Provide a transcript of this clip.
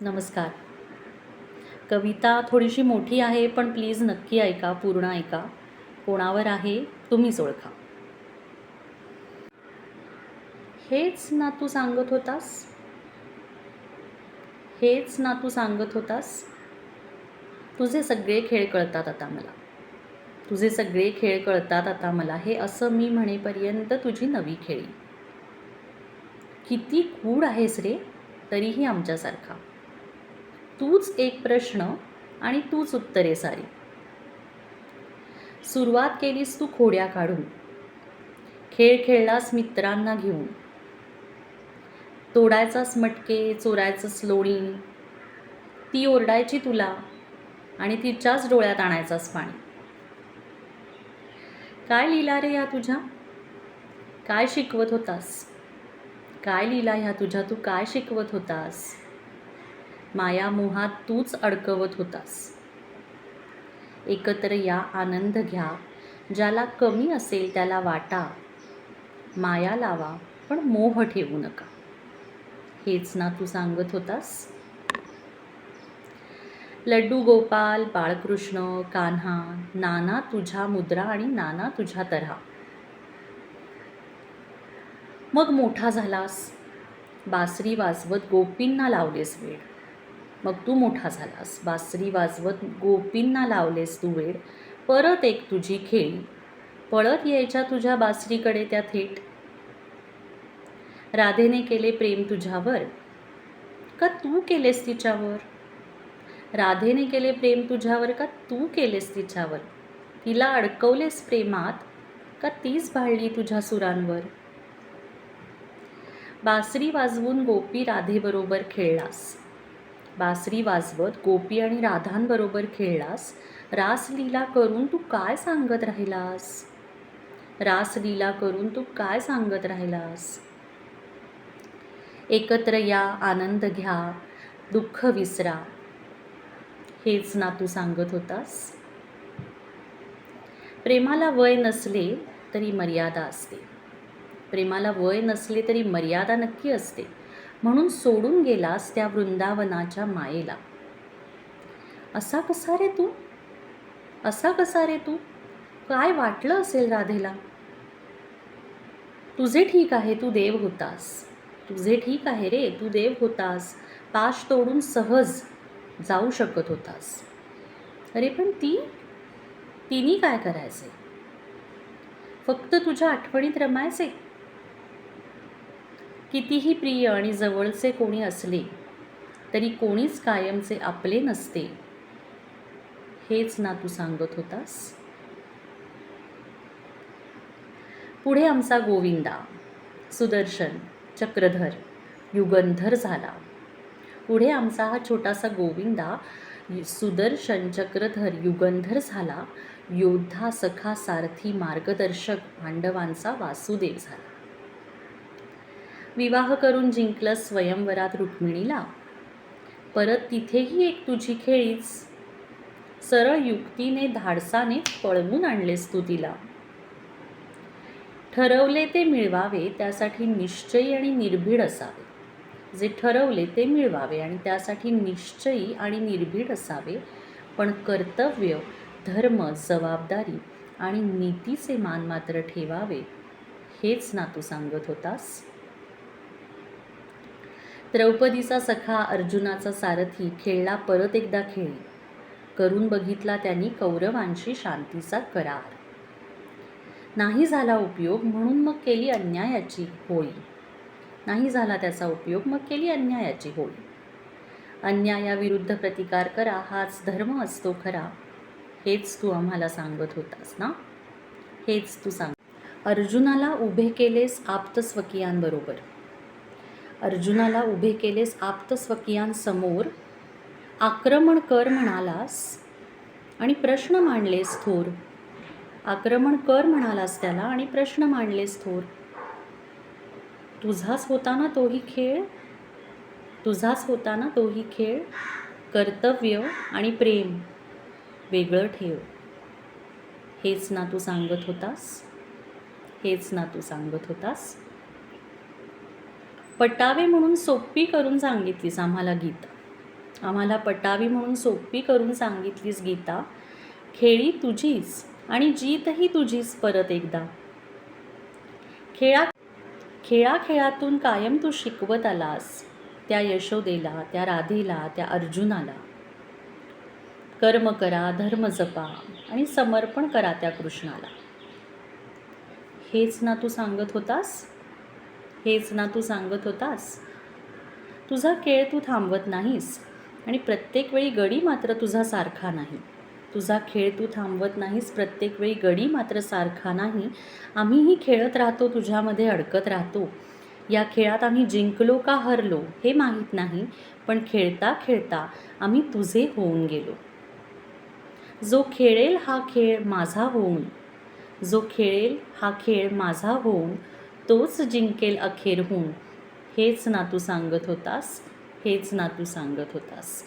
नमस्कार. कविता थोडीशी मोठी आहे, पण प्लीज नक्की ऐका, पूर्ण ऐका. कोणावर आहे तुम्हीच ओळखा. हेच ना तू सांगत होतास, हेच ना तू सांगत होतास. तुझे सगळे खेळ कळतात आता मला, तुझे सगळे खेळ कळतात आता मला. हे असं मी म्हणेपर्यंत तुझी नवी खेळी. किती गूढ आहेस रे, तरीही आमच्यासारखा. तूच एक प्रश्न आणि तूच उत्तरे सारी. सुरुवात केलीस तू खोड्या काढून, खेळ खेळलास मित्रांना घेऊन. तोडायचाच मटके, चोरायचंच लोणी. ती ओरडायची तुला आणि तिच्याच डोळ्यात आणायचाच पाणी. काय लिहिला रे ह्या तुझ्या, काय शिकवत होतास. काय लिहिला ह्या तुझ्या, तू काय शिकवत होतास. माया मोहात तूच अडकवत होतास. एकत्र या आनंद घ्या, ज्याला कमी असेल त्याला वाटा. माया लावा पण मोह ठेवू नका. हेच ना तू सांगत होतास. लड्डू गोपाल, बाळकृष्ण, कान्हा, नाना तुझ्या मुद्रा आणि नाना तुझ्या तऱ्हा. मग मोठा झालास, बासरी वाजवत गोपींना लावलेस वेळ. मग तू मोठा झालास, बासरी वाजवत गोपींना लावलेस तू वेळ. परत एक तुझी खेळी, पळत यायच्या तुझ्या बासरीकडे त्या थेट. राधेने केले प्रेम तुझ्यावर, का तू केलेस तिच्यावर. राधेने केले प्रेम तुझ्यावर, का तू केलेस तिच्यावर. तिला अडकवलेस प्रेमात, का तीच भाळली तुझ्या सुरांवर. बासरी वाजवून गोपी राधेबरोबर खेळलास, बासरी वाजवत गोपी आणि राधांबरोबर खेळलास. रासलीला करून तू काय सांगत राहिलास, रासलीला करून तू काय सांगत राहिलास. एकत्र या आनंद घ्या, दुःख विसरा. हेच ना तू सांगत होतास. प्रेमाला वय नसले तरी मर्यादा असते, प्रेमाला वय नसले तरी मर्यादा नक्की असते. म्हणून सोडून गेलास त्या वृंदावनाच्या मायेला. असा कसा रे तू, असा कसा रे तू. काय वाटलं असेल राधेला. तुझे ठीक आहे तू देव होतास, तुझे ठीक आहे रे तू देव होतास. पाश तोडून सहज जाऊ शकत होतास. अरे पण तिने काय करायचे, फक्त तुझ्या आठवणीत रमायचे. कितीही प्रिय आणि जवळचे कोणी असले तरी कोणीच कायमचे आपले नसते. हेच ना तू सांगत होतास. पुढे आमचा गोविंदा सुदर्शन चक्रधर युगंधर झाला. पुढे आमचा हा छोटासा गोविंदा सुदर्शन चक्रधर युगंधर झाला. योद्धा सखा सारथी मार्गदर्शक पांडवांचा वासुदेव झाला. विवाह करून जिंकलं स्वयंवरात रुक्मिणीला, परत तिथेही एक तुझी खेळीच. सरळ युक्तीने धाडसाने पळवून आणलेस तू तिला. ठरवले ते मिळवावे त्यासाठी निश्चयी आणि निर्भीड असावे. जे ठरवले ते मिळवावे आणि त्यासाठी निश्चयी आणि निर्भीड असावे. पण कर्तव्य, धर्म, जबाबदारी आणि नीतीचे मान मात्र ठेवावे. हेच ना तू सांगत होतास. द्रौपदीचा सखा अर्जुनाचा सारथी खेळला परत एकदा खेळी. करून बघितला त्यांनी कौरवांशी शांतीचा करार. नाही झाला उपयोग म्हणून मग केली अन्यायाची होळी. नाही झाला त्याचा उपयोग मग केली अन्यायाची होळी. अन्यायाविरुद्ध प्रतिकार करा हाच धर्म असतो खरा. हेच तू आम्हाला सांगत होतास ना, हेच तू सांग. अर्जुनाला उभे केलेस आप्तस्वकीयांबरोबर, अर्जुनाला उभे केलेस आप्तस्वकीयांसमोर. आक्रमण कर म्हणालास आणि प्रश्न मांडलेस थोर. आक्रमण कर म्हणालास त्याला आणि प्रश्न मांडलेस थोर. तुझाच होता ना तोही खेळ, तुझाच होता ना तोही खेळ. कर्तव्य आणि प्रेम वेगळं ठेव. हेच ना तू सांगत होतास, हेच ना तू सांगत होतास. पटावे म्हणून सोपी करून सांगितलीस आम्हाला गीता. आम्हाला पटावी म्हणून सोपी करून सांगितलीस गीता. खेळी तुझीच आणि जीतही तुझीच परत एकदा. खेळाखेळातून कायम तू शिकवत आलास त्या यशोदेला, त्या राधेला, त्या अर्जुनाला. कर्म करा, धर्म जपा आणि समर्पण करा त्या कृष्णाला. हेच ना तू सांगत होतास? हेच ना तू सांगत होतास? तुझा खेळ तू थांबवत नाहीस आणि प्रत्येक वेळी गडी मात्र तुझा सारखा नाही. तुझा खेळ तू थांबवत नाहीस, प्रत्येक वेळी गडी मात्र सारखा नाही. आम्हीही खेळत राहतो, तुझ्यामध्ये अडकत राहतो. या खेळात आम्ही जिंकलो का हरलो हे माहीत नाही, पण खेळता खेळता आम्ही तुझे होऊन गेलो. जो खेळेल हा खेळ माझा होऊन, जो खेळेल हा खेळ माझा होऊन, तोच जिंकेल अखेरहून. हेच ना तू सांगत होतास, हेच ना तू सांगत होतास.